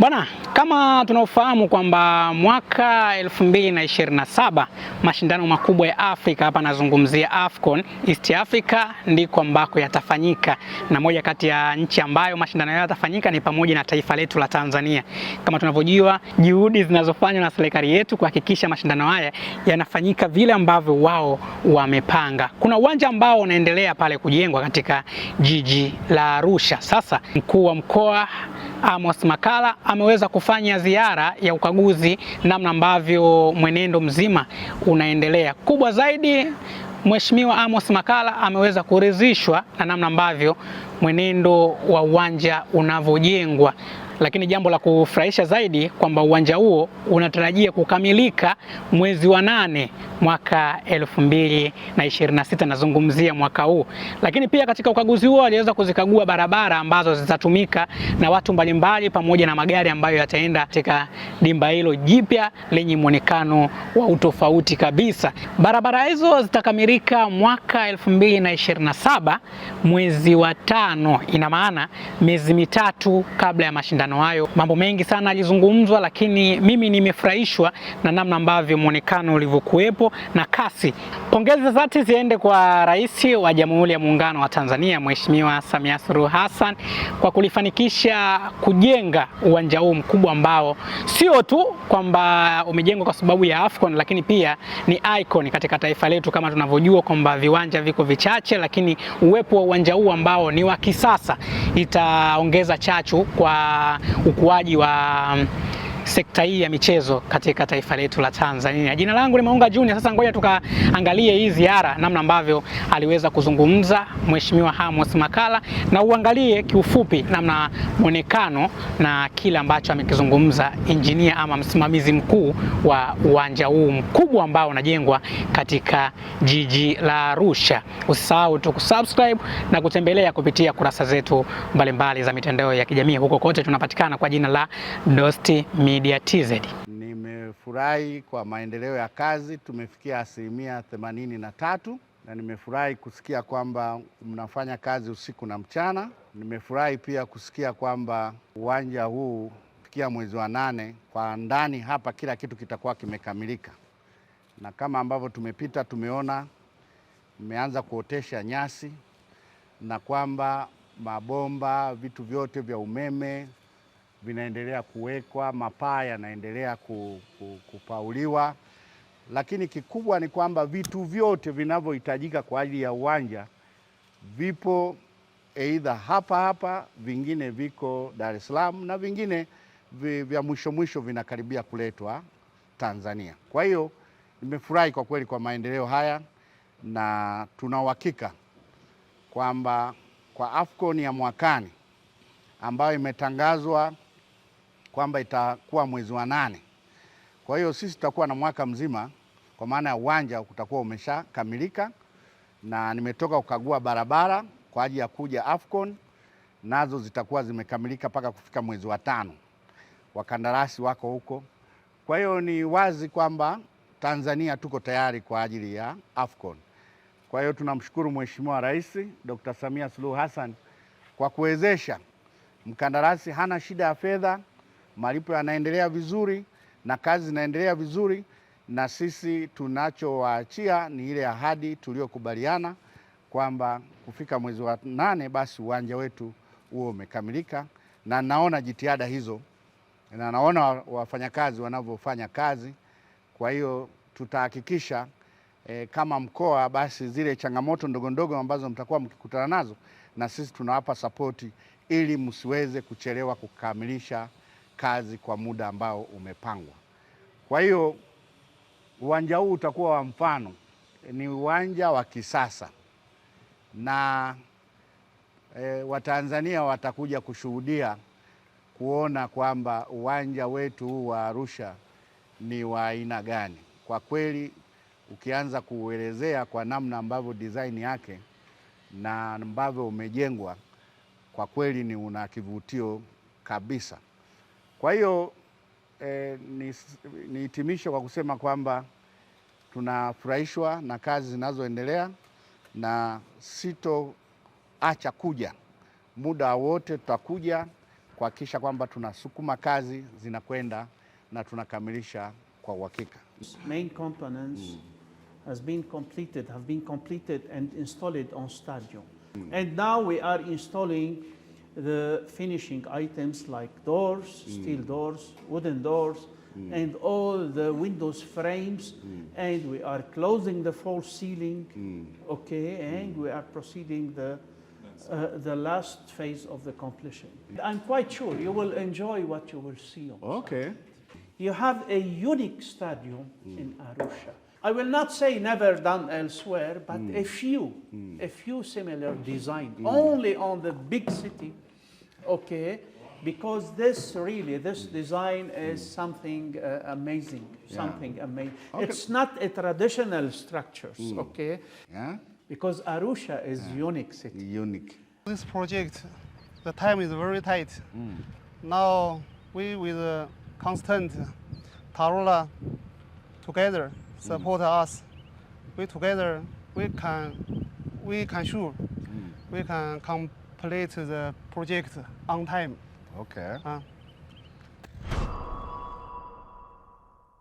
Bwana, kama tunaofahamu kwamba mwaka 2027 mashindano makubwa ya Afrika, hapa nazungumzia AFCON East Africa, ndiko ambako yatafanyika, na moja kati ya nchi ambayo mashindano yao yatafanyika ni pamoja na taifa letu la Tanzania. Kama tunavyojua juhudi zinazofanywa na serikali yetu kuhakikisha mashindano haya yanafanyika vile ambavyo wao wamepanga. Kuna uwanja ambao unaendelea pale kujengwa katika jiji la Arusha. Sasa mkuu wa mkoa Amos Makalla ameweza kufanya ziara ya ukaguzi namna ambavyo mwenendo mzima unaendelea. Kubwa zaidi, Mheshimiwa Amos Makalla ameweza kuridhishwa na namna ambavyo mwenendo wa uwanja unavyojengwa. Lakini jambo la kufurahisha zaidi kwamba uwanja huo unatarajia kukamilika mwezi wa 8 mwaka 2026, nazungumzia mwaka huu. Lakini pia katika ukaguzi huo aliweza kuzikagua barabara ambazo zitatumika na watu mbalimbali pamoja na magari ambayo yataenda katika dimba hilo jipya lenye muonekano wa utofauti kabisa. Barabara hizo zitakamilika mwaka 2027 mwezi wa 5, ina maana miezi mitatu kabla ya mashindano hayo. Mambo mengi sana alizungumzwa, lakini mimi nimefurahishwa na namna ambavyo muonekano ulivyokuwepo na kasi. Pongezi za dhati ziende kwa Rais wa Jamhuri ya Muungano wa Tanzania Mheshimiwa Samia Suluhu Hassan kwa kulifanikisha kujenga uwanja huu mkubwa ambao sio tu kwamba umejengwa kwa sababu ya AFCON, lakini pia ni icon katika taifa letu. Kama tunavyojua kwamba viwanja viko vichache, lakini uwepo wa uwanja huu ambao ni wa kisasa itaongeza chachu kwa ukuaji wa sekta hii ya michezo katika taifa letu la Tanzania. Jina langu ni Maunga Junior. Sasa ngoja tukaangalie hii ziara namna ambavyo aliweza kuzungumza Mheshimiwa Amos Makalla, na uangalie kiufupi namna muonekano na kile ambacho amekizungumza engineer ama msimamizi mkuu wa uwanja huu mkubwa ambao unajengwa katika jiji la Arusha. Usisahau tu kusubscribe na kutembelea kupitia kurasa zetu mbalimbali za mitandao ya kijamii. Huko kote tunapatikana kwa jina la Dost Media TZ. Nimefurahi kwa maendeleo ya kazi, tumefikia 83%, na nimefurahi kusikia kwamba mnafanya kazi usiku na mchana. Nimefurahi pia kusikia kwamba uwanja huu kufikia mwezi wa 8 kwa ndani hapa kila kitu kitakuwa kimekamilika, na kama ambavyo tumepita tumeona mmeanza kuotesha nyasi, na kwamba mabomba, vitu vyote vya umeme vinaendelea kuwekwa, mapaa yanaendelea kupauliwa, lakini kikubwa ni kwamba vitu vyote vinavyohitajika kwa ajili ya uwanja vipo aidha hapa, vingine viko Dar es Salaam, na vingine vya mwisho vinakaribia kuletwa Tanzania. Kwa hiyo nimefurahi kwa kweli kwa maendeleo haya, na tuna uhakika kwamba kwa AFCON ya mwakani ambayo imetangazwa kwamba itakuwa mwezi wa 8. Kwa hiyo sisi tutakuwa na mwaka mzima, kwa maana ya uwanja utakuwa umeshakamilika, na nimetoka kukagua barabara kwa ajili ya kuja AFCON, nazo zitakuwa zimekamilika mpaka kufika mwezi wa 5. Wakandarasi wako huko. Kwa hiyo ni wazi kwamba Tanzania tuko tayari kwa ajili ya AFCON. Kwa hiyo tunamshukuru Mheshimiwa Rais Dr. Samia Suluhu Hassan kwa kuwezesha mkandarasi, hana shida ya fedha, malipo yanaendelea vizuri na kazi zinaendelea vizuri, na sisi tunachowaachia ni ile ahadi tuliyokubaliana kwamba kufika mwezi wa 8 basi uwanja wetu huo umekamilika, na naona jitihada hizo na naona wafanyakazi wanavyofanya kazi. Kwa hiyo tutahakikisha kama mkoa basi zile changamoto ndogo ambazo mtakuwa mkikutana nazo, na sisi tunawapa sapoti ili msiweze kuchelewa kukamilisha kazi kwa muda ambao umepangwa. Kwa hiyo uwanja huu utakuwa wa mfano, ni uwanja wa kisasa, na Watanzania watakuja kushuhudia kuona kwamba uwanja wetu huu wa Arusha ni wa aina gani. Kwa kweli ukianza kuelezea kwa namna ambavyo design yake na ambavyo umejengwa, kwa kweli ni una kivutio kabisa. Kwa hiyo nihitimishe kwa kusema kwamba tunafurahishwa na kazi zinazoendelea, na sitoacha kuja muda wote, tutakuja kuhakikisha kwamba tunasukuma kazi zinakwenda na tunakamilisha kwa uhakika. Main components have been completed and installed on stadium. And now we are installing the finishing items like doors, steel doors, wooden doors, and all the windows frames, and we are closing the false ceiling, okay, and we are proceeding the last phase of the completion. I'm quite sure you will enjoy what you will see. Okay. You have a unique stadium in Arusha. I will not say never done elsewhere, but a few similar design, only on the big city, okay, because this design is something amazing, amazing. Okay. It's not a traditional structures, okay, Yeah? because Arusha is unique city. Unique. This project, the time is very tight. Now we with Constant, Tarola together support us. We together we can sure we can complete the project on time. Okay.